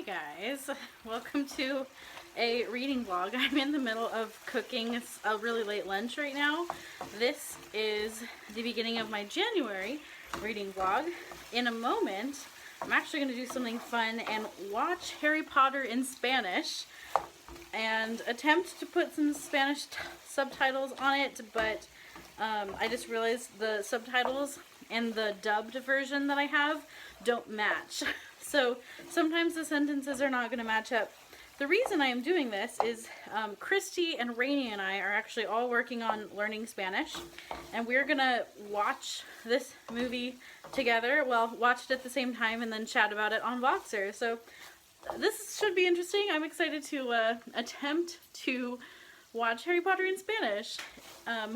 guys, welcome to a reading vlog. I'm in the middle of cooking a really late lunch right now. This is the beginning of my January reading vlog. In a moment, I'm actually going to do something fun and watch Harry Potter in Spanish and attempt to put some Spanish subtitles on it, but I just realized the subtitles and the dubbed version that I have don't match. So sometimes the sentences are not going to match up. The reason I am doing this is Christy and Rainey and I are actually all working on learning Spanish, and we're going to watch this movie together. Well, watch it at the same time and then chat about it on Voxer. So this should be interesting. I'm excited to attempt to watch Harry Potter in Spanish.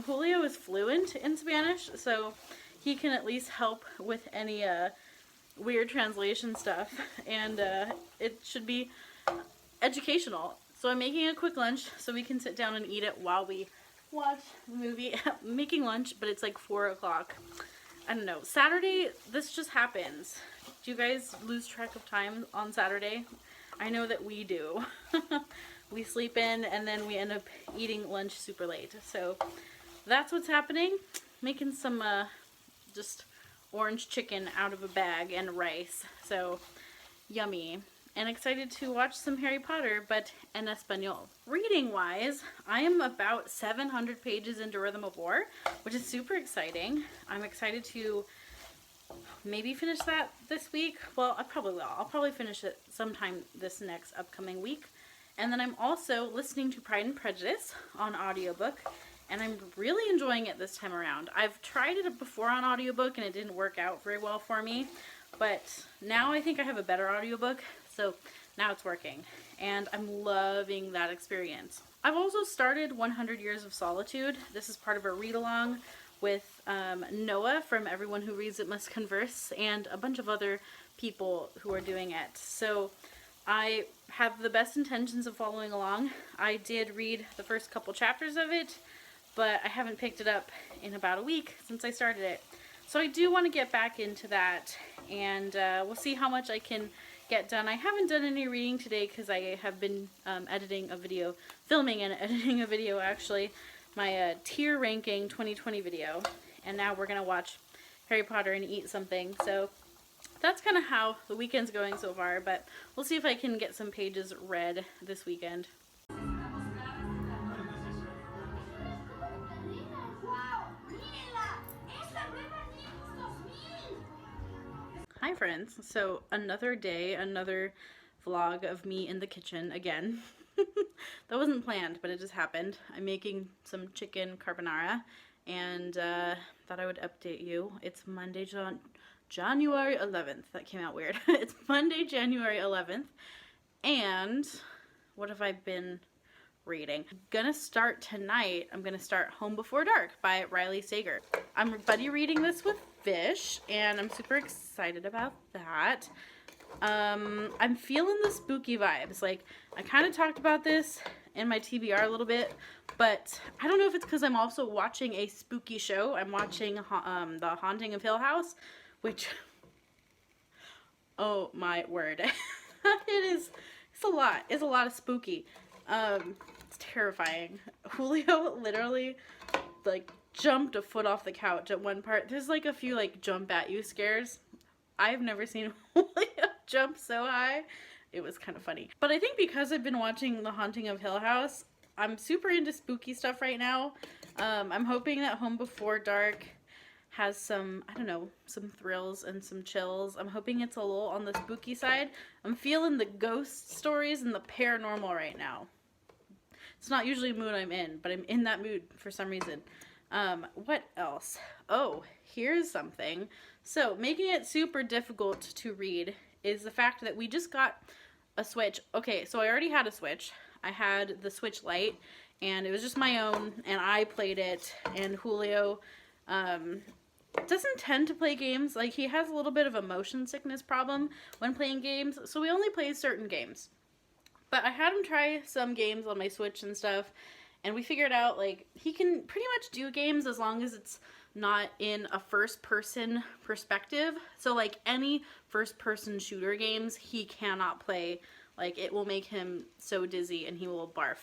Julio is fluent in Spanish, so he can at least help with any weird translation stuff, and it should be educational. So I'm making a quick lunch so we can sit down and eat it while we watch the movie. Making lunch, but it's like 4 o'clock. I don't know. Saturday, this just happens. Do you guys lose track of time on Saturday? I know that we do. We sleep in and then we end up eating lunch super late. So that's what's happening. Making some just orange chicken out of a bag and rice. So yummy. And excited to watch some Harry Potter, but en Espanol. Reading wise, I am about 700 pages into Rhythm of War, which is super exciting. I'm excited to maybe finish that this week. Well, I probably will. I'll probably finish it sometime this next upcoming week. And then I'm also listening to Pride and Prejudice on audiobook, and I'm really enjoying it this time around. I've tried it before on audiobook and it didn't work out very well for me, but now I think I have a better audiobook, so now it's working, and I'm loving that experience. I've also started 100 Years of Solitude. This is part of a read-along with Noah from Everyone Who Reads It Must Converse, and a bunch of other people who are doing it. So I have the best intentions of following along. I did read the first couple chapters of it, but I haven't picked it up in about a week since I started it. So I do want to get back into that, and we'll see how much I can get done. I haven't done any reading today because I have been filming and editing a video actually, my tier ranking 2020 video, and now we're going to watch Harry Potter and eat something. So that's kind of how the weekend's going so far, but we'll see if I can get some pages read this weekend. Hi friends, so another day, another vlog of me in the kitchen again. That wasn't planned, but it just happened. I'm making some chicken carbonara, and thought I would update you. It's Monday, January 11th. That came out weird. It's Monday, January 11th, and what have I been reading? I'm gonna start tonight. I'm gonna start Home Before Dark by Riley Sager. I'm buddy reading this with Fish, and I'm super excited about that. I'm feeling the spooky vibes. Like, I kind of talked about this in my TBR a little bit, but I don't know if it's because I'm also watching a spooky show. I'm watching The Haunting of Hill House, which, oh my word, it's a lot of spooky. It's terrifying. Julio literally like jumped a foot off the couch at one part. There's like a few like jump at you scares. I've never seen Julio jump so high. It was kind of funny. But I think because I've been watching The Haunting of Hill House, I'm super into spooky stuff right now. I'm hoping that Home Before Dark has some, I don't know, some thrills and some chills. I'm hoping it's a little on the spooky side. I'm feeling the ghost stories and the paranormal right now. It's not usually a mood I'm in, but I'm in that mood for some reason. What else? Oh, here's something. So, making it super difficult to read is the fact that we just got a Switch. Okay, so I already had a Switch. I had the Switch Lite, and it was just my own, and I played it, and Julio doesn't tend to play games. Like, he has a little bit of a motion sickness problem when playing games, so we only play certain games. But I had him try some games on my Switch and stuff, and we figured out, like, he can pretty much do games as long as it's not in a first-person perspective. So like any first-person shooter games, he cannot play. Like it will make him so dizzy and he will barf.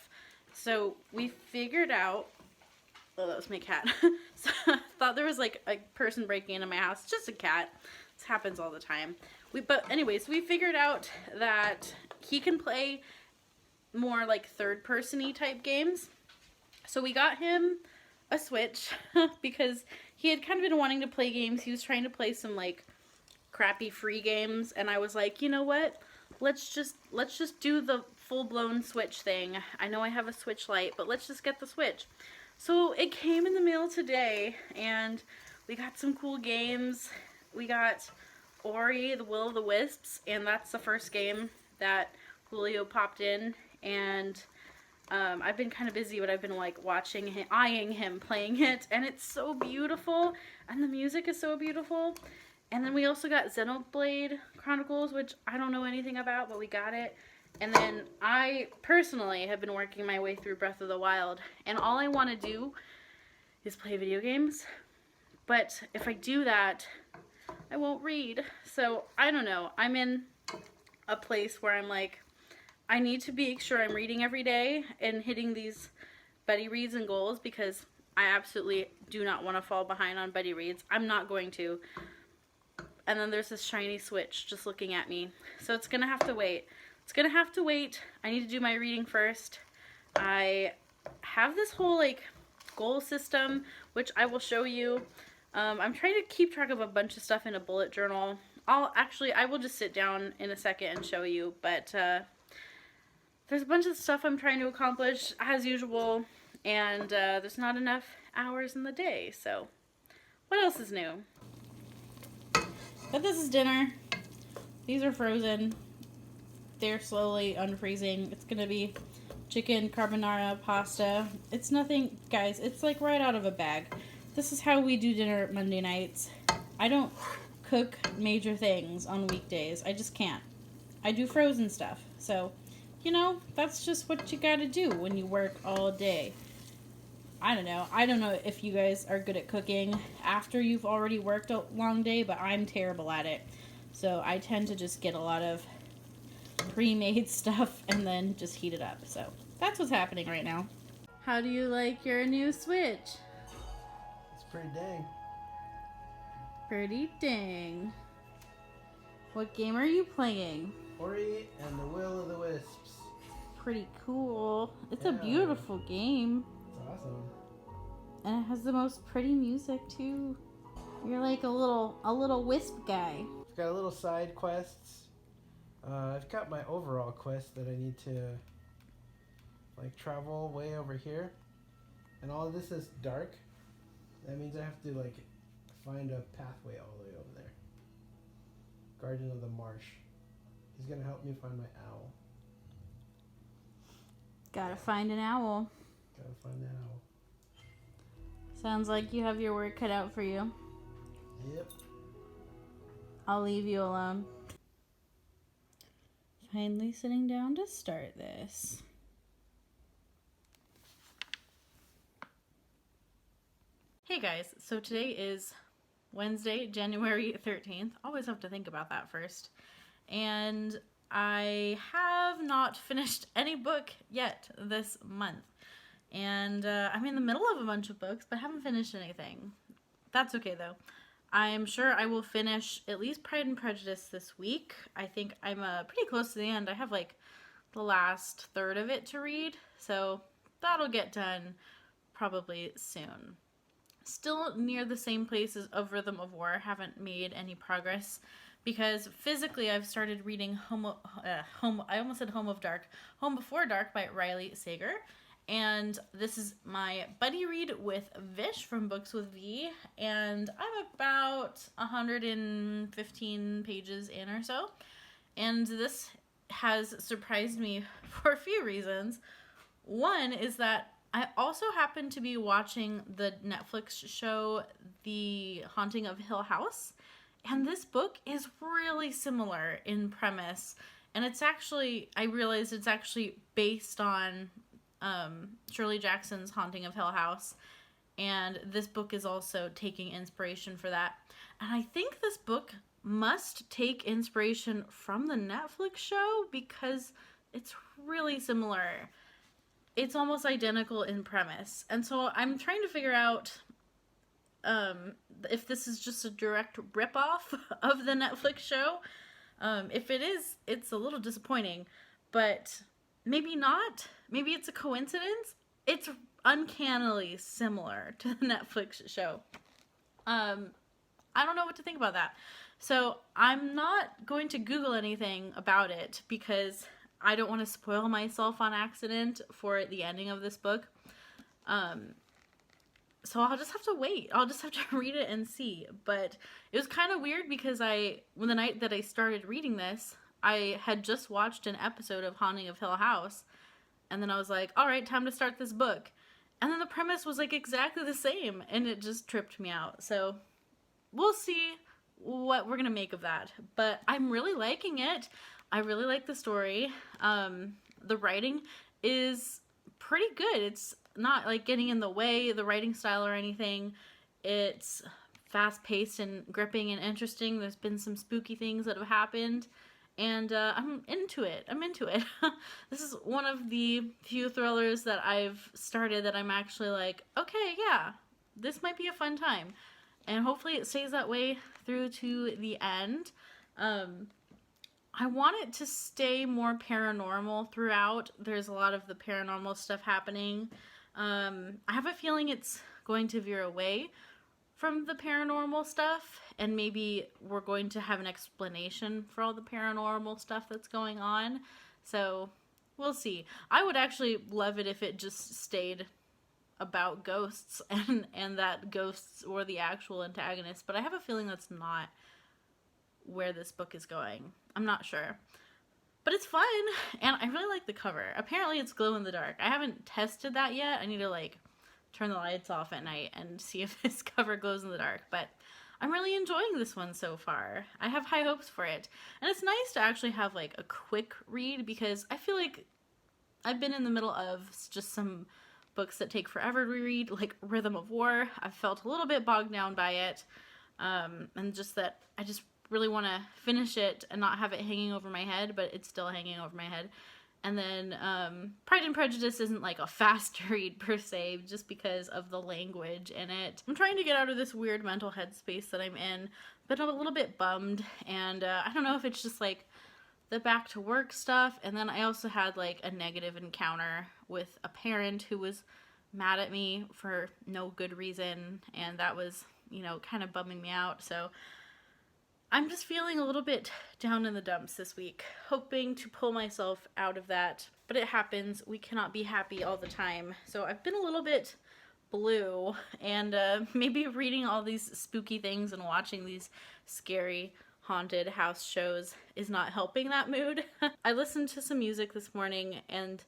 So we figured out, oh, that was my cat. So I thought there was like a person breaking into my house. Just a cat. This happens all the time. But anyways, we figured out that he can play more like third-person-y type games. So we got him a Switch because he had kind of been wanting to play games. He was trying to play some like crappy free games, and I was like, you know what? Let's just do the full-blown Switch thing. I know I have a Switch Lite, but let's just get the Switch. So it came in the mail today, and we got some cool games. We got Ori, the Will of the Wisps, and that's the first game that Julio popped in, and I've been kind of busy, but I've been like watching him, eyeing him playing it, and it's so beautiful, and the music is so beautiful. And then we also got Xenoblade Chronicles, which I don't know anything about, but we got it. And then I personally have been working my way through Breath of the Wild, and all I want to do is play video games. But if I do that, I won't read. So I don't know. I'm in a place where I'm like, I need to be sure I'm reading every day and hitting these buddy reads and goals, because I absolutely do not want to fall behind on buddy reads. I'm not going to. And then there's this shiny Switch just looking at me. So it's going to have to wait. It's going to have to wait. I need to do my reading first. I have this whole like goal system, which I will show you. I'm trying to keep track of a bunch of stuff in a bullet journal. I will just sit down in a second and show you, but there's a bunch of stuff I'm trying to accomplish, as usual, and there's not enough hours in the day, so what else is new? But this is dinner. These are frozen. They're slowly unfreezing. It's gonna be chicken carbonara pasta. It's nothing, guys, it's like right out of a bag. This is how we do dinner Monday nights. I don't cook major things on weekdays. I just can't. I do frozen stuff, so you know, that's just what you gotta do when you work all day. I don't know. I don't know if you guys are good at cooking after you've already worked a long day, but I'm terrible at it. So I tend to just get a lot of pre-made stuff and then just heat it up. So that's what's happening right now. How do you like your new Switch? It's pretty dang. Pretty dang. What game are you playing? Ori and the Will of the Wisps. Pretty cool. It's Yeah. a beautiful game. It's awesome. And it has the most pretty music too. You're like a little wisp guy. I've got a little side quests. I've got my overall quest that I need to like travel way over here. And all of this is dark. That means I have to like find a pathway all the way over there. Guardian of the Marsh. He's gonna help me find my owl. Gotta find an owl. Gotta find the owl. Sounds like you have your work cut out for you. Yep. I'll leave you alone. Finally sitting down to start this. Hey guys, so today is Wednesday, January 13th. Always have to think about that first. And I have not finished any book yet this month. And I'm in the middle of a bunch of books, but haven't finished anything. That's okay though. I'm sure I will finish at least Pride and Prejudice this week. I think I'm pretty close to the end. I have like the last third of it to read, so that'll get done probably soon. Still near the same place as Of Rhythm of War. Haven't made any progress because physically I've started reading I almost said Home Before Dark by Riley Sager. And this is my buddy read with Vish from Books with V, and I'm about 115 pages in or so. And this has surprised me for a few reasons. One is that I also happen to be watching the Netflix show The Haunting of Hill House, and this book is really similar in premise. And it's actually, I realized it's actually based on Shirley Jackson's Haunting of Hill House. and this book is also taking inspiration for that. And I think this book must take inspiration from the Netflix show because it's really similar. It's almost identical in premise. And so I'm trying to figure out if this is just a direct ripoff of the Netflix show. If it is, it's a little disappointing, but maybe not. Maybe it's a coincidence. It's uncannily similar to the Netflix show. I don't know what to think about that. So I'm not going to Google anything about it because I don't want to spoil myself on accident for the ending of this book. So I'll just have to wait. I'll just have to read it and see. But it was kind of weird because when the night that I started reading this, I had just watched an episode of Haunting of Hill House. And then I was like, all right, time to start this book. And then the premise was like exactly the same. And it just tripped me out. So we'll see what we're going to make of that. But I'm really liking it. I really like the story. The writing is pretty good. It's not like getting in the way, the writing style or anything. It's fast-paced and gripping and interesting. There's been some spooky things that have happened. And I'm into it. This is one of the few thrillers that I've started that I'm actually like, okay, yeah, this might be a fun time. And hopefully it stays that way through to the end. I want it to stay more paranormal throughout. There's a lot of the paranormal stuff happening. I have a feeling it's going to veer away from the paranormal stuff, and maybe we're going to have an explanation for all the paranormal stuff that's going on. So we'll see. I would actually love it if it just stayed about ghosts and that ghosts were the actual antagonists, but I have a feeling that's not where this book is going. I'm not sure. But it's fun, and I really like the cover. Apparently it's glow in the dark. I haven't tested that yet. I need to turn the lights off at night and see if this cover glows in the dark, but I'm really enjoying this one so far. I have high hopes for it. And it's nice to actually have a quick read because I feel like I've been in the middle of just some books that take forever to read, like Rhythm of War. I've felt a little bit bogged down by it, and just that I just really want to finish it and not have it hanging over my head, but it's still hanging over my head. And then Pride and Prejudice isn't a fast read per se, just because of the language in it. I'm trying to get out of this weird mental headspace that I'm in, but I'm a little bit bummed, and I don't know if it's just the back to work stuff, and then I also had a negative encounter with a parent who was mad at me for no good reason, and that was, kind of bumming me out. So I'm just feeling a little bit down in the dumps this week, hoping to pull myself out of that, but it happens. We cannot be happy all the time. So I've been a little bit blue, and maybe reading all these spooky things and watching these scary haunted house shows is not helping that mood. I listened to some music this morning and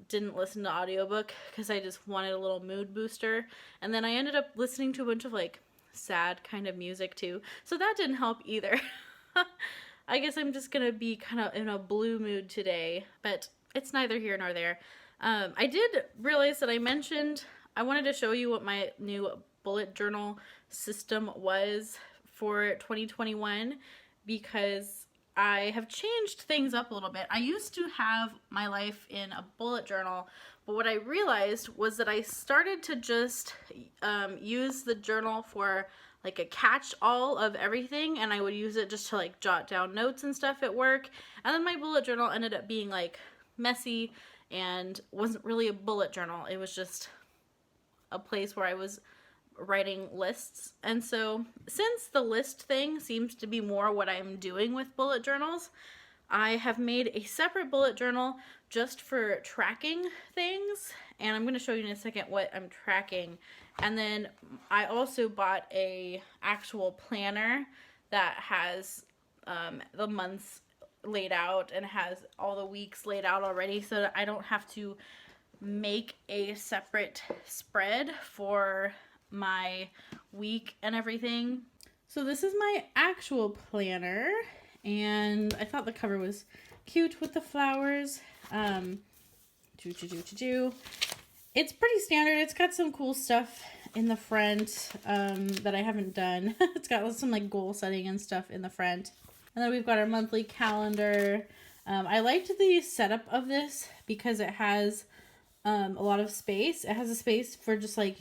didn't listen to audiobook because I just wanted a little mood booster, and then I ended up listening to a bunch of sad kind of music too, so that didn't help either. I guess I'm just gonna be kind of in a blue mood today, but it's neither here nor there. I did realize that I mentioned I wanted to show you what my new bullet journal system was for 2021 because I have changed things up a little bit. I used to have my life in a bullet journal, but what I realized was that I started to just use the journal for a catch-all of everything, and I would use it just to jot down notes and stuff at work, and then my bullet journal ended up being messy and wasn't really a bullet journal. It was just a place where I was writing lists. And so since the list thing seems to be more what I'm doing with bullet journals, I have made a separate bullet journal just for tracking things, and I'm going to show you in a second what I'm tracking. And then I also bought a actual planner that has the months laid out and has all the weeks laid out already, so that I don't have to make a separate spread for my week and everything. So this is my actual planner, and I thought the cover was cute with the flowers. It's pretty standard. It's got some cool stuff in the front that I haven't done. It's got some like goal setting and stuff in the front. And then we've got our monthly calendar. I liked the setup of this because it has a lot of space. It has a space for just like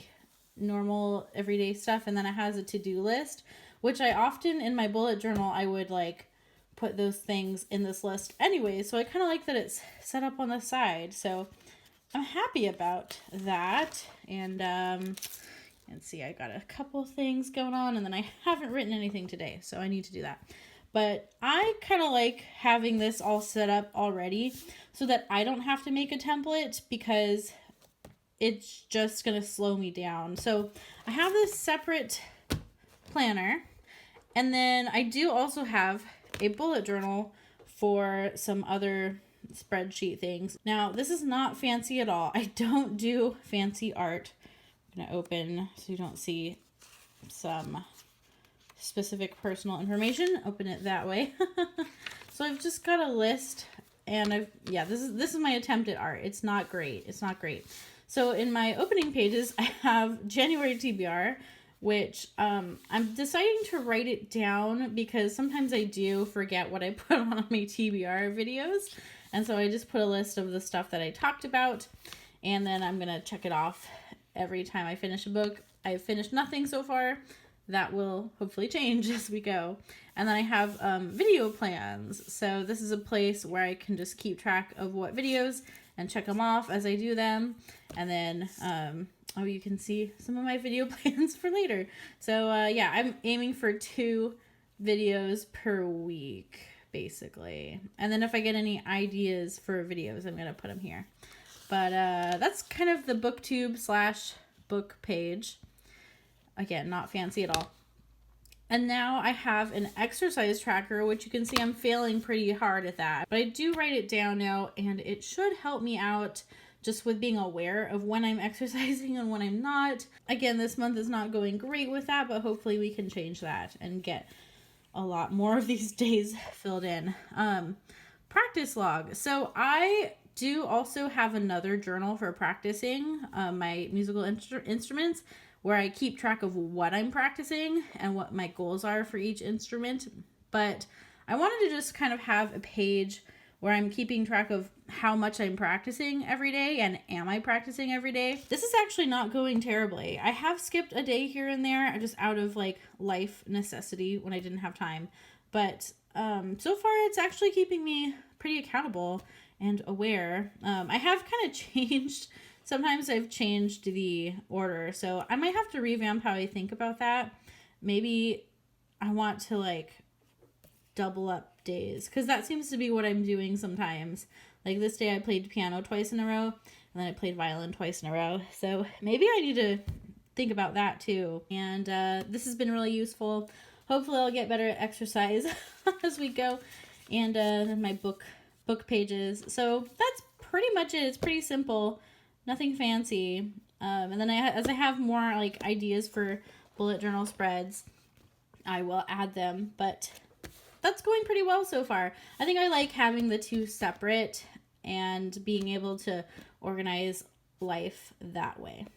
normal everyday stuff, and then it has a to-do list, which I often in my bullet journal I would like put those things in this list anyway. So I kind of like that it's set up on the side. So I'm happy about that. And let's see, I got a couple things going on, and then I haven't written anything today, so I need to do that. But I kind of like having this all set up already so that I don't have to make a template, because it's just going to slow me down. So I have this separate planner, and then I do also have a bullet journal for some other spreadsheet things. Now, this is not fancy at all. I don't do fancy art. I'm going to open so you don't see some specific personal information. Open it that way. So I've just got a list, and this is my attempt at art. It's not great. It's not great. So in my opening pages, I have January TBR, which I'm deciding to write it down because sometimes I do forget what I put on my TBR videos. And so I just put a list of the stuff that I talked about, and then I'm going to check it off every time I finish a book. I've finished nothing so far. That will hopefully change as we go. And then I have video plans. So this is a place where I can just keep track of what videos and check them off as I do them. And then, you can see some of my video plans for later. So yeah, I'm aiming for 2 videos per week, basically. And then if I get any ideas for videos, I'm going to put them here. But that's kind of the booktube / book page. Again, not fancy at all. And now I have an exercise tracker, which you can see I'm failing pretty hard at that. But I do write it down now, and it should help me out just with being aware of when I'm exercising and when I'm not. Again, this month is not going great with that, but hopefully we can change that and get a lot more of these days filled in. Practice log. So I do also have another journal for practicing my musical instruments, where I keep track of what I'm practicing and what my goals are for each instrument. But I wanted to just kind of have a page where I'm keeping track of how much I'm practicing every day, and am I practicing every day. This is actually not going terribly. I have skipped a day here and there, just out of like life necessity when I didn't have time. But so far it's actually keeping me pretty accountable and aware. I have kind of changed. Sometimes I've changed the order, so I might have to revamp how I think about that. Maybe I want to like double up days, because that seems to be what I'm doing sometimes. Like this day I played piano twice in a row, and then I played violin twice in a row. So maybe I need to think about that too. And this has been really useful. Hopefully I'll get better at exercise as we go. And then my book pages. So that's pretty much it. It's pretty simple. Nothing fancy. And then as I have more like ideas for bullet journal spreads, I will add them. But that's going pretty well so far. I think I like having the 2 separate and being able to organize life that way.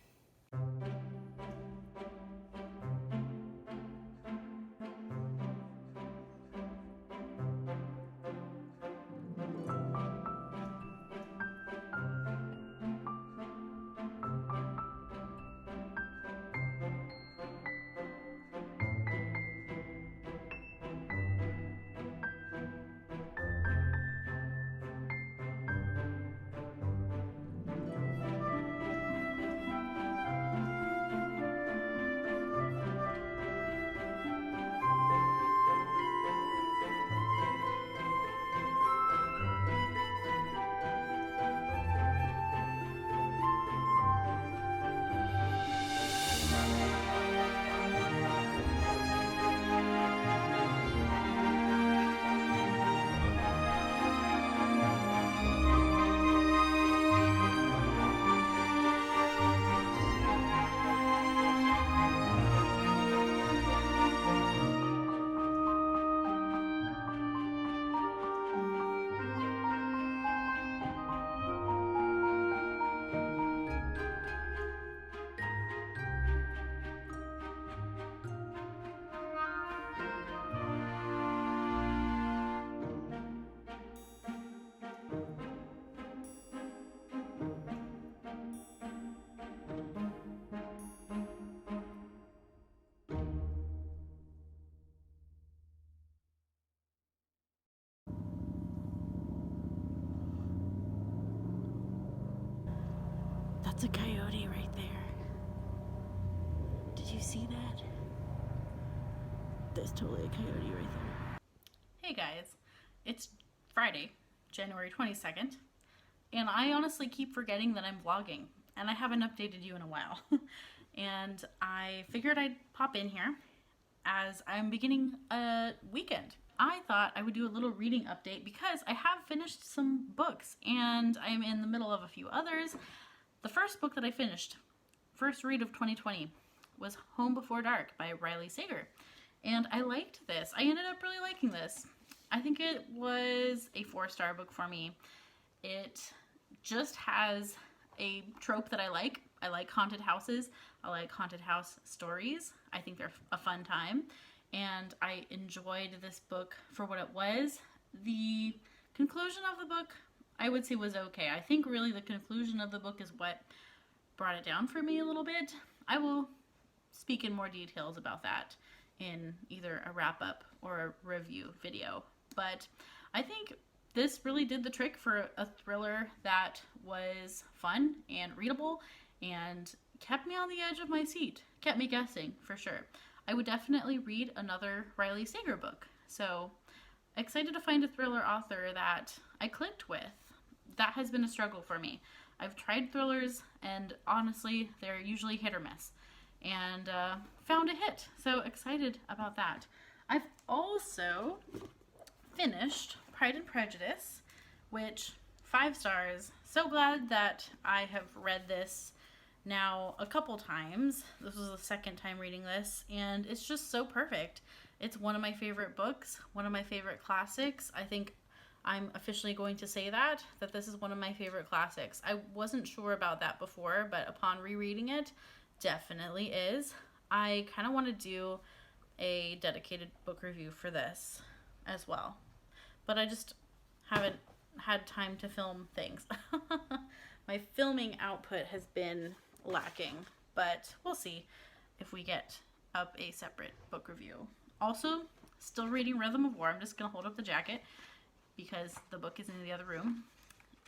That's a coyote right there. Did you see that? There's totally a coyote right there. Hey guys, it's Friday, January 22nd, and I honestly keep forgetting that I'm vlogging, and I haven't updated you in a while. And I figured I'd pop in here as I'm beginning a weekend. I thought I would do a little reading update because I have finished some books and I'm in the middle of a few others. The first book that I finished, first read of 2020, was Home Before Dark by Riley Sager. And I liked this. I ended up really liking this. I think it was a 4-star book for me. It just has a trope that I like. I like haunted houses. I like haunted house stories. I think they're a fun time. And I enjoyed this book for what it was. The conclusion of the book, I would say, was okay. I think really the conclusion of the book is what brought it down for me a little bit. I will speak in more details about that in either a wrap-up or a review video. But I think this really did the trick for a thriller that was fun and readable and kept me on the edge of my seat. Kept me guessing, for sure. I would definitely read another Riley Sager book. So, excited to find a thriller author that I clicked with. That has been a struggle for me. I've tried thrillers, and honestly, they're usually hit or miss. And found a hit. So, excited about that. I've also finished Pride and Prejudice, which 5 stars. So glad that I have read this now a couple times. This was the second time reading this, and it's just so perfect. It's one of my favorite books, one of my favorite classics. I think I'm officially going to say that this is one of my favorite classics. I wasn't sure about that before, but upon rereading it, definitely is. I kind of want to do a dedicated book review for this as well, but I just haven't had time to film things. My filming output has been lacking, but we'll see if we get up a separate book review. Also, still reading Rhythm of War. I'm just gonna hold up the jacket because the book is in the other room,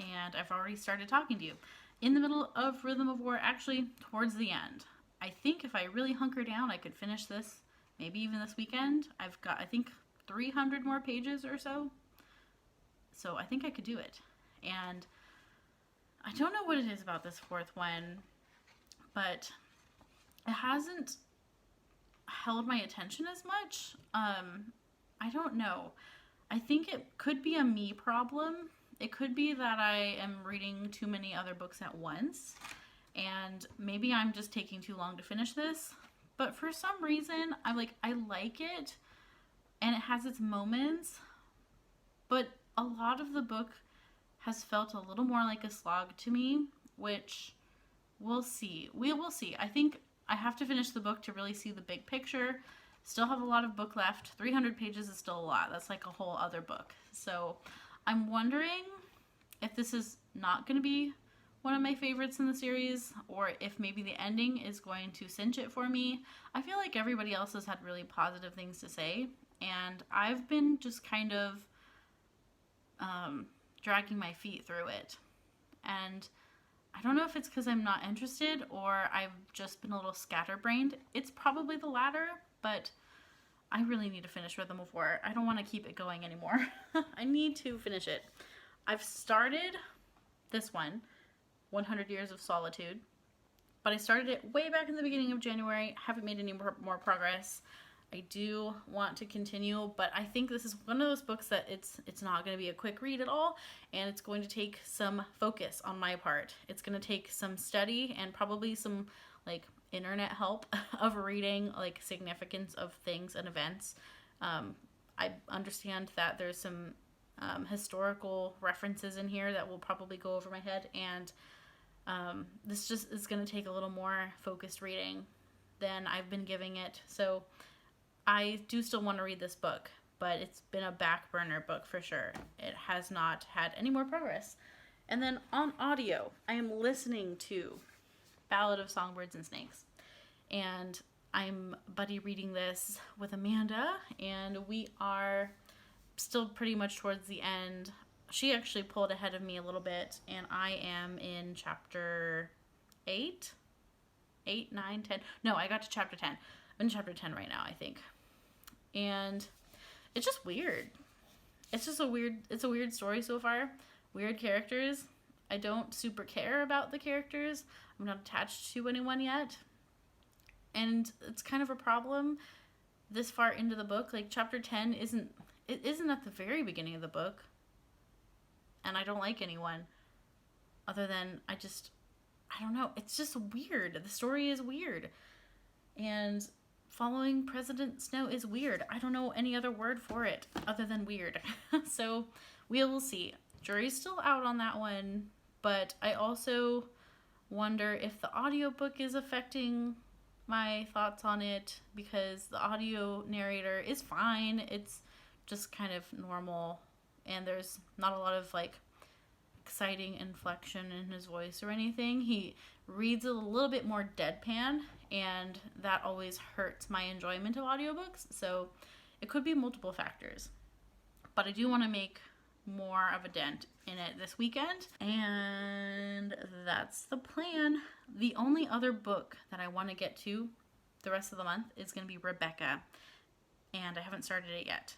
and I've already started talking to you. In the middle of Rhythm of War, actually towards the end. I think if I really hunker down, I could finish this maybe even this weekend. I've got, I think, 300 more pages or so. So I think I could do it. And I don't know what it is about this 4th one, but it hasn't held my attention as much. I don't know. I think it could be a me problem. It could be that I am reading too many other books at once, and maybe I'm just taking too long to finish this. But for some reason, I like it, and it has its moments, but a lot of the book has felt a little more like a slog to me, which we'll see. We will see. I think I have to finish the book to really see the big picture. Still have a lot of book left. 300 pages is still a lot. That's like a whole other book. So I'm wondering if this is not going to be one of my favorites in the series, or if maybe the ending is going to cinch it for me. I feel like everybody else has had really positive things to say, and I've been just kind of dragging my feet through it. And I don't know if it's because I'm not interested or I've just been a little scatterbrained. It's probably the latter, but I really need to finish Rhythm of War. I don't want to keep it going anymore. I need to finish it. I've started this one, 100 Years of Solitude, but I started it way back in the beginning of January. Haven't made any more progress. I do want to continue, but I think this is one of those books that it's not going to be a quick read at all, and it's going to take some focus on my part. It's going to take some study and probably some like internet help of reading like significance of things and events. I understand that there's some historical references in here that will probably go over my head, and this just is going to take a little more focused reading than I've been giving it. So I do still want to read this book, but it's been a back burner book for sure. It has not had any more progress. And then on audio, I am listening to Ballad of Songbirds and Snakes. And I'm buddy reading this with Amanda, and we are still pretty much towards the end. She actually pulled ahead of me a little bit, and I am in chapter 8, 9, 10. No, I got to chapter 10. I'm in chapter 10 right now, I think. And it's just weird. It's a weird story so far. Weird characters. I don't super care about the characters. I'm not attached to anyone yet. And it's kind of a problem this far into the book. Like, chapter 10 isn't at the very beginning of the book. And I don't like anyone. Other than, I don't know. It's just weird. The story is weird. And following President Snow is weird. I don't know any other word for it other than weird. So, we will see. Jury's still out on that one. But I also wonder if the audiobook is affecting my thoughts on it, because the audio narrator is fine. It's just kind of normal, and there's not a lot of like exciting inflection in his voice or anything. He reads a little bit more deadpan, and that always hurts my enjoyment of audiobooks. So it could be multiple factors, but I do want to make more of a dent in it this weekend, and that's the plan. The only other book that I want to get to the rest of the month is going to be Rebecca, and I haven't started it yet,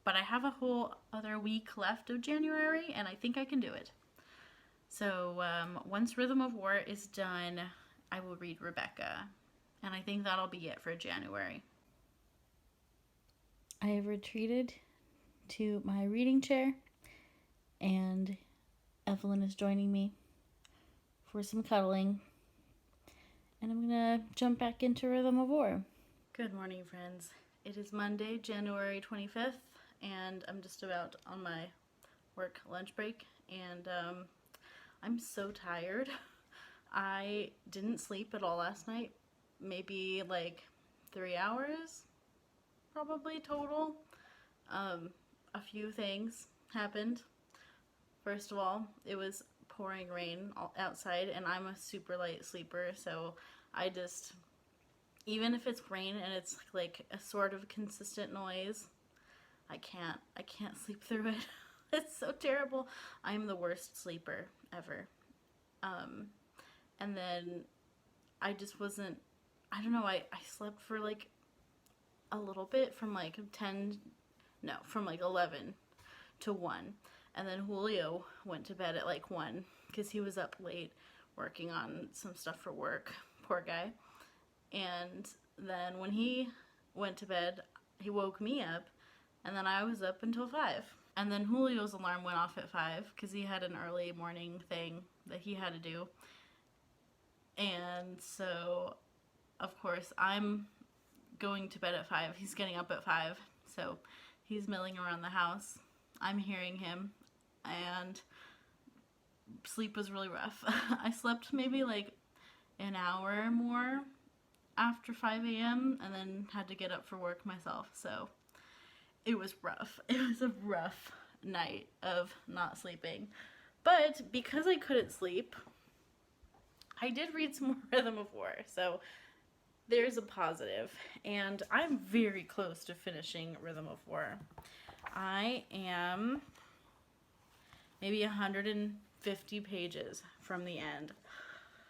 but I have a whole other week left of January, and I think I can do it. So once Rhythm of War is done, I will read Rebecca, and I think that'll be it for January. I have retreated to my reading chair, and Evelyn is joining me for some cuddling, and I'm gonna jump back into Rhythm of War. Good morning, friends. It is Monday, January 25th, and I'm just about on my work lunch break, and I'm so tired. I didn't sleep at all last night, maybe like 3 hours probably total. A few things happened. First of all, it was pouring rain outside, and I'm a super light sleeper, so I just, even if it's rain and it's like a sort of consistent noise, I can't sleep through it. It's so terrible. I'm the worst sleeper ever. And then I just wasn't, I don't know, I slept for like a little bit from like 11 to 1. And then Julio went to bed at like 1 because he was up late working on some stuff for work. Poor guy. And then when he went to bed, he woke me up, and then I was up until 5. And then Julio's alarm went off at 5 because he had an early morning thing that he had to do. And so, of course, I'm going to bed at 5. He's getting up at 5. So he's milling around the house. I'm hearing him, and sleep was really rough. I slept maybe like an hour more after 5 a.m. and then had to get up for work myself. So it was rough. It was a rough night of not sleeping. But because I couldn't sleep, I did read some more Rhythm of War. So there's a positive. And I'm very close to finishing Rhythm of War. I am maybe 150 pages from the end.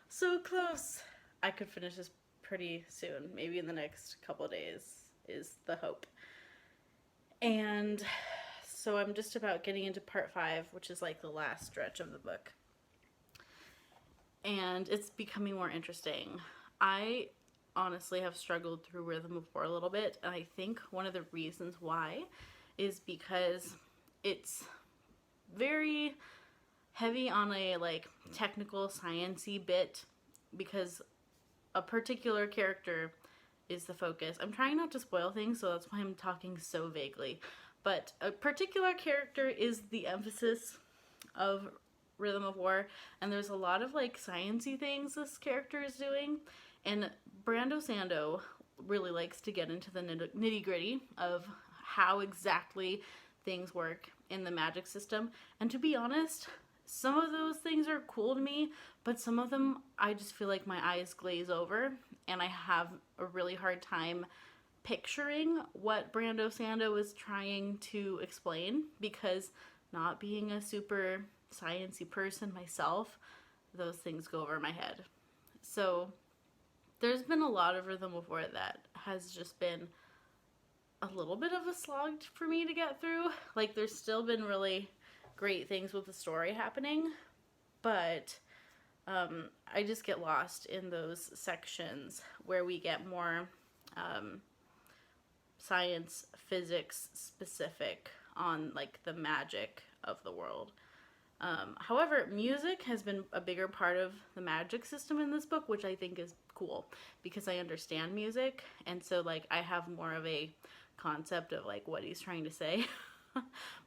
So close. I could finish this pretty soon. Maybe in the next couple of days is the hope. And so I'm just about getting into part 5, which is like the last stretch of the book. And it's becoming more interesting. I honestly have struggled through Rhythm of War a little bit, and I think one of the reasons why is because it's very heavy on a like technical sciencey bit, because a particular character is the focus. I'm trying not to spoil things, so that's why I'm talking so vaguely. But a particular character is the emphasis of Rhythm of War, and there's a lot of like sciencey things this character is doing, and Brando Sando really likes to get into the nitty-gritty of how exactly things work in the magic system. And to be honest, some of those things are cool to me, but some of them I just feel like my eyes glaze over, and I have a really hard time picturing what Brando Sando is trying to explain, because not being a super sciencey person myself, those things go over my head. So there's been a lot of Rhythm of War that has just been a little bit of a slog for me to get through. Like, there's still been really great things with the story happening, but I just get lost in those sections where we get more science, physics specific on like the magic of the world. However, music has been a bigger part of the magic system in this book, which I think is cool because I understand music, and so like I have more of a concept of like what he's trying to say.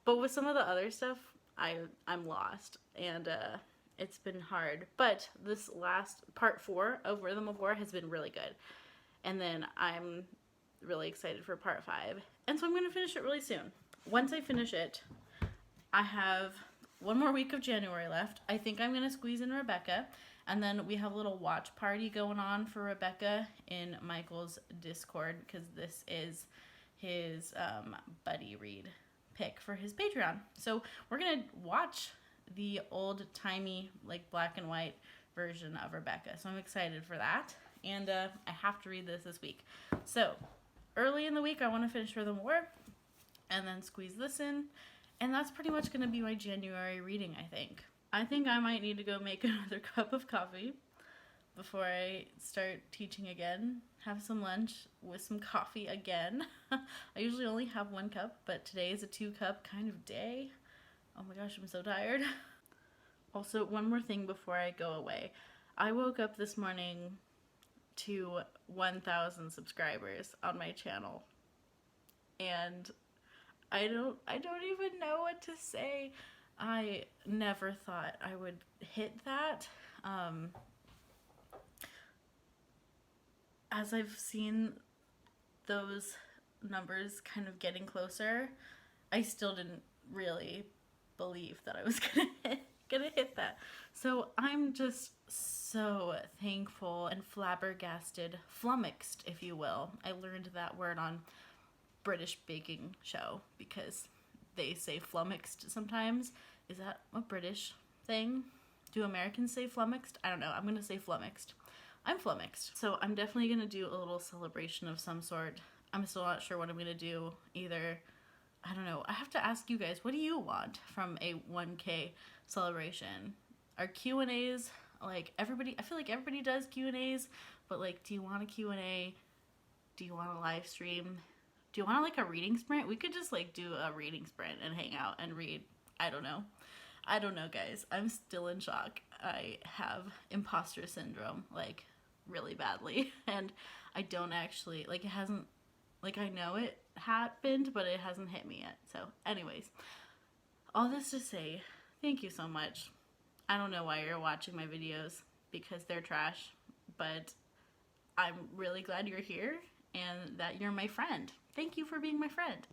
But with some of the other stuff, I'm lost, and it's been hard. But this last part 4 of Rhythm of War has been really good, and then I'm really excited for part 5, and so I'm going to finish it really soon. Once I finish it, I have one more week of January left. I think I'm going to squeeze in Rebecca, and then we have a little watch party going on for Rebecca in Michael's Discord, because this is his buddy read pick for his Patreon. So we're going to watch the old-timey, like, black and white version of Rebecca. So I'm excited for that, and I have to read this week. So early in the week, I want to finish Rhythm of War, and then squeeze this in. And that's pretty much going to be my January reading, I think. I think I might need to go make another cup of coffee before I start teaching again. Have some lunch with some coffee again. I usually only have 1 cup, but today is a 2-cup kind of day. Oh my gosh, I'm so tired. Also, one more thing before I go away. I woke up this morning to 1,000 subscribers on my channel. And I don't even know what to say. I never thought I would hit that. As I've seen those numbers kind of getting closer, I still didn't really believe that I was gonna hit that. So I'm just so thankful and flabbergasted, flummoxed, if you will. I learned that word on British baking show because they say flummoxed sometimes. Is that a British thing? Do Americans say flummoxed? I don't know. I'm gonna say flummoxed. I'm flummoxed. So I'm definitely gonna do a little celebration of some sort. I'm still not sure what I'm gonna do either. I don't know. I have to ask you guys, what do you want from a 1K celebration? Are Q&As, like, everybody, I feel like everybody does Q&As, but like, do you want a Q&A? Do you want a live stream? Do you want like a reading sprint? We could just like do a reading sprint and hang out and read. I don't know. I don't know, guys. I'm still in shock. I have imposter syndrome, like, really badly. And I don't actually, like, it hasn't, like, I know it happened, but it hasn't hit me yet. So, anyways, all this to say, thank you so much. I don't know why you're watching my videos, because they're trash, but I'm really glad you're here and that you're my friend. Thank you for being my friend.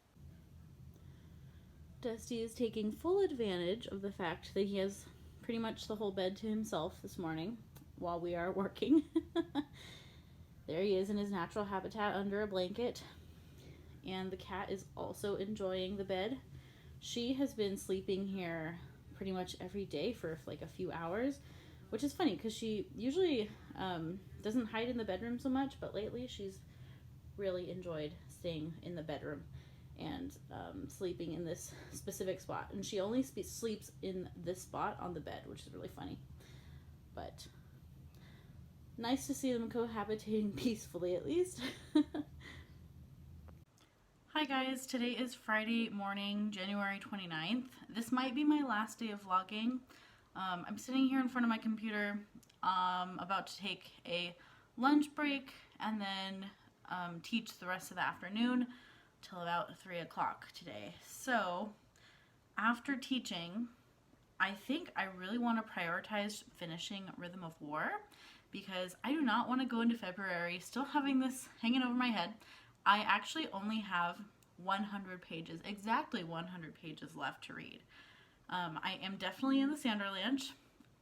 Dusty is taking full advantage of the fact that he has pretty much the whole bed to himself this morning while we are working. There he is in his natural habitat under a blanket. And the cat is also enjoying the bed. She has been sleeping here pretty much every day for like a few hours, which is funny because she usually doesn't hide in the bedroom so much, but lately she's really enjoyed staying in the bedroom and sleeping in this specific spot. And she only sleeps in this spot on the bed, which is really funny. But nice to see them cohabitating peacefully, at least. Hi guys, today is Friday morning, January 29th. This might be my last day of vlogging. I'm sitting here in front of my computer, about to take a lunch break and then teach the rest of the afternoon till about 3 o'clock today. So after teaching, I think I really want to prioritize finishing Rhythm of War because I do not want to go into February still having this hanging over my head. I actually only have 100 pages, exactly 100 pages left to read. I am definitely in the Sanderlanche.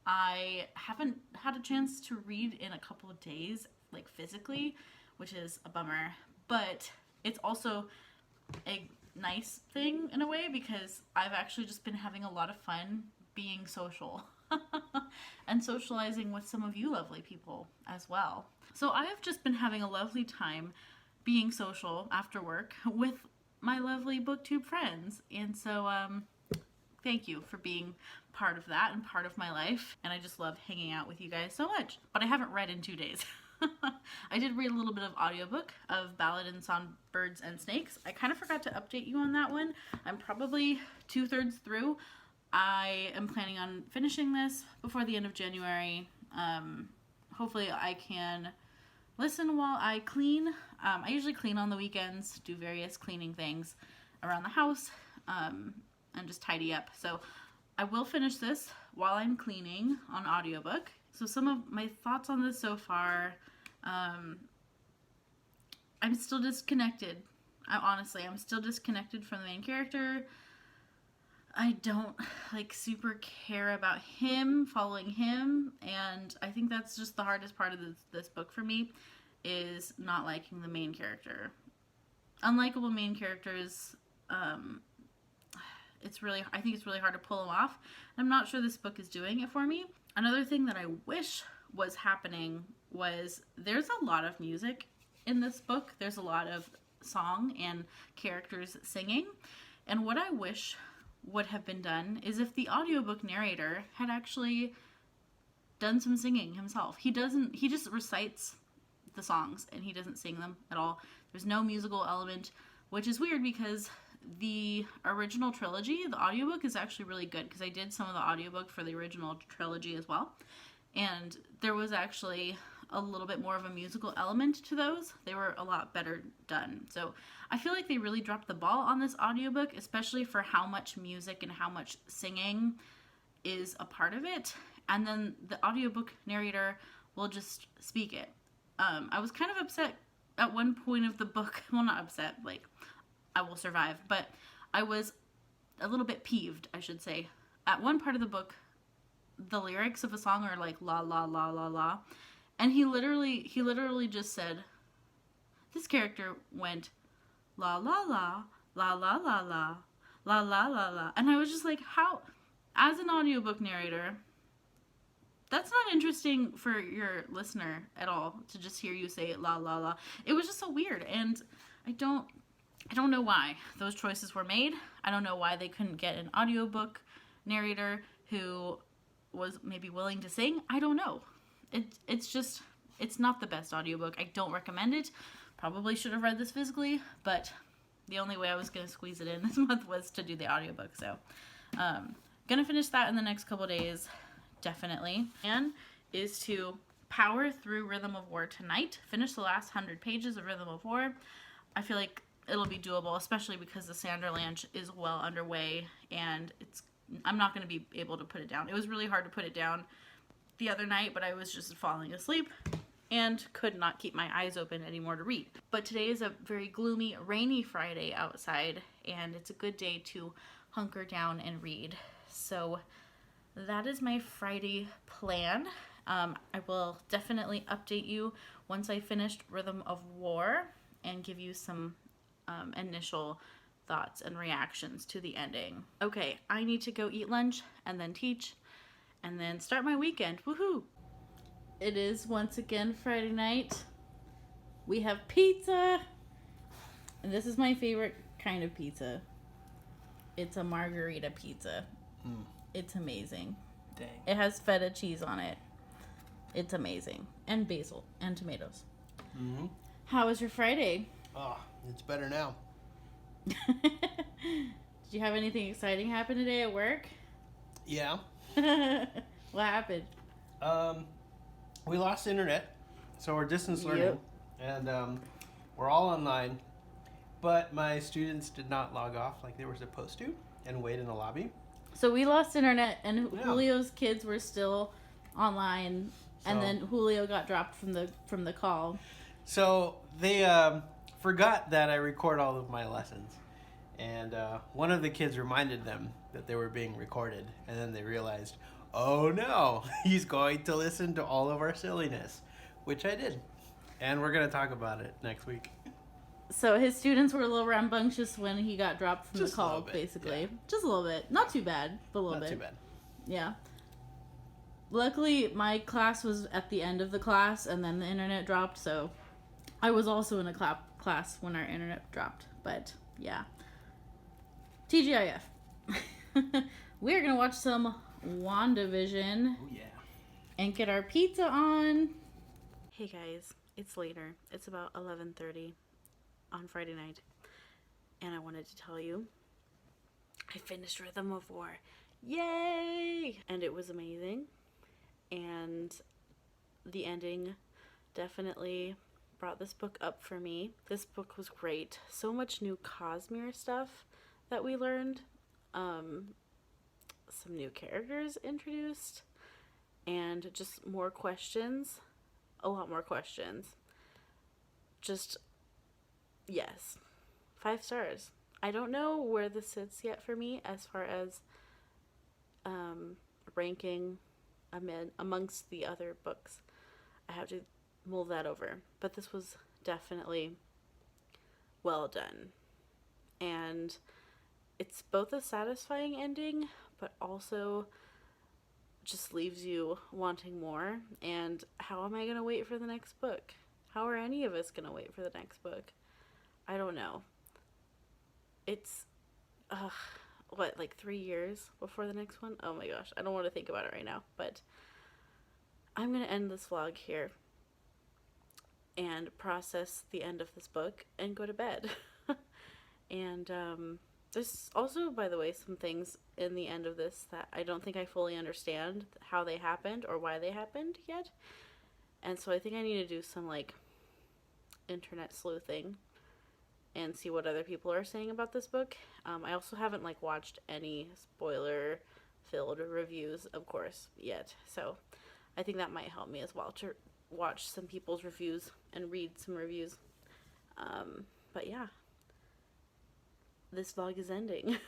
I haven't had a chance to read in a couple of days, like physically, which is a bummer, but it's also a nice thing in a way, because I've actually just been having a lot of fun being social and socializing with some of you lovely people as well. So I have just been having a lovely time being social after work with my lovely booktube friends. And so thank you for being part of that and part of my life. And I just love hanging out with you guys so much. But I haven't read in 2 days. I did read a little bit of audiobook of Ballad in Songbirds and Snakes. I kind of forgot to update you on that one. I'm probably 2/3 through. I am planning on finishing this before the end of January. Hopefully I can listen while I clean. I usually clean on the weekends, do various cleaning things around the house, and just tidy up. So I will finish this while I'm cleaning on audiobook. So some of my thoughts on this so far, I'm still disconnected. I'm still disconnected from the main character. I don't super care about him, following him, and I think that's just the hardest part of this book for me, is not liking the main character. Unlikable main characters, I think it's really hard to pull them off. I'm not sure this book is doing it for me. Another thing that I wish was happening was there's a lot of music in this book. There's a lot of song and characters singing. And what I wish would have been done is if the audiobook narrator had actually done some singing himself. He just recites the songs and he doesn't sing them at all. There's no musical element, which is weird because the original trilogy, the audiobook is actually really good, because I did some of the audiobook for the original trilogy as well. And there was actually a little bit more of a musical element to those. They were a lot better done. So I feel like they really dropped the ball on this audiobook, especially for how much music and how much singing is a part of it. And then the audiobook narrator will just speak it. I was kind of upset at one point of the book. Well, not upset, I will survive. But I was a little bit peeved, I should say. At one part of the book, the lyrics of a song are like la la la la la. And he literally just said, this character went la la la, la la la la, la la la la. And I was just like, how, as an audiobook narrator, that's not interesting for your listener at all, to just hear you say la la la. It was just so weird, and I don't know why those choices were made. I don't know why they couldn't get an audiobook narrator who was maybe willing to sing. I don't know. It's not the best audiobook. I don't recommend it. Probably should have read this physically, but the only way I was going to squeeze it in this month was to do the audiobook. So, gonna finish that in the next couple days, definitely. And is to power through Rhythm of War tonight. Finish the last 100 pages of Rhythm of War. I feel like it'll be doable, especially because the Sanderlanche is well underway, and I'm not going to be able to put it down. It was really hard to put it down the other night, but I was just falling asleep and could not keep my eyes open anymore to read. But today is a very gloomy, rainy Friday outside, and it's a good day to hunker down and read. So that is my Friday plan. I will definitely update you once I finished Rhythm of War and give you some initial thoughts and reactions to the ending. Okay, I need to go eat lunch and then teach and then start my weekend. Woohoo! It is once again Friday night. We have pizza, and this is my favorite kind of pizza. It's a margarita pizza. It's amazing. Dang. It has feta cheese on it. It's amazing. And basil and tomatoes. Mm-hmm. How was your Friday? Oh, it's better now. Did you have anything exciting happen today at work? Yeah. What happened? We lost internet, so we're distance learning, and we're all online, but my students did not log off like they were supposed to and wait in the lobby. So we lost internet, and Julio's kids were still online, and then Julio got dropped from the call. So they forgot that I record all of my lessons, and one of the kids reminded them that they were being recorded, and then they realized, oh no, he's going to listen to all of our silliness, which I did, and we're going to talk about it next week. So his students were a little rambunctious when he got dropped from Just the a little call, bit, basically. yeah. Just a little bit. Not too bad, but a little Not bit. too bad. Yeah. Luckily, my class was at the end of the class, and then the internet dropped, so I was also in a class when our internet dropped. But, yeah. TGIF. We're going to watch some WandaVision. Oh, yeah. And get our pizza on. Hey guys, it's later. It's about 11:30 on Friday night. And I wanted to tell you, I finished Rhythm of War. Yay! And it was amazing. And the ending definitely brought this book up for me. This book was great. So much new Cosmere stuff that we learned. Some new characters introduced. And just more questions. A lot more questions. Just, yes. 5 stars. I don't know where this sits yet for me as far as ranking amongst the other books. I have to mull that over. But this was definitely well done. And it's both a satisfying ending, but also just leaves you wanting more. And how am I going to wait for the next book? How are any of us going to wait for the next book? I don't know. It's, like 3 years before the next one? Oh my gosh, I don't want to think about it right now. But I'm going to end this vlog here and process the end of this book and go to bed. And there's also, by the way, some things in the end of this that I don't think I fully understand how they happened or why they happened yet. And so I think I need to do some, like, internet sleuthing and see what other people are saying about this book. I also haven't, like, watched any spoiler-filled reviews, of course, yet. So I think that might help me as well to watch some people's reviews and read some reviews. But yeah. This vlog is ending.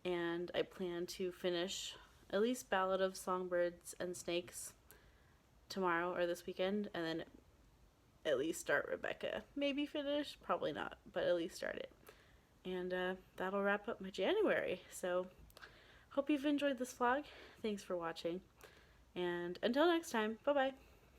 And I plan to finish at least Ballad of Songbirds and Snakes tomorrow or this weekend, and then at least start Rebecca. Maybe finish, probably not, but at least start it. And that'll wrap up my January. So hope you've enjoyed this vlog. Thanks for watching. And until next time, bye-bye.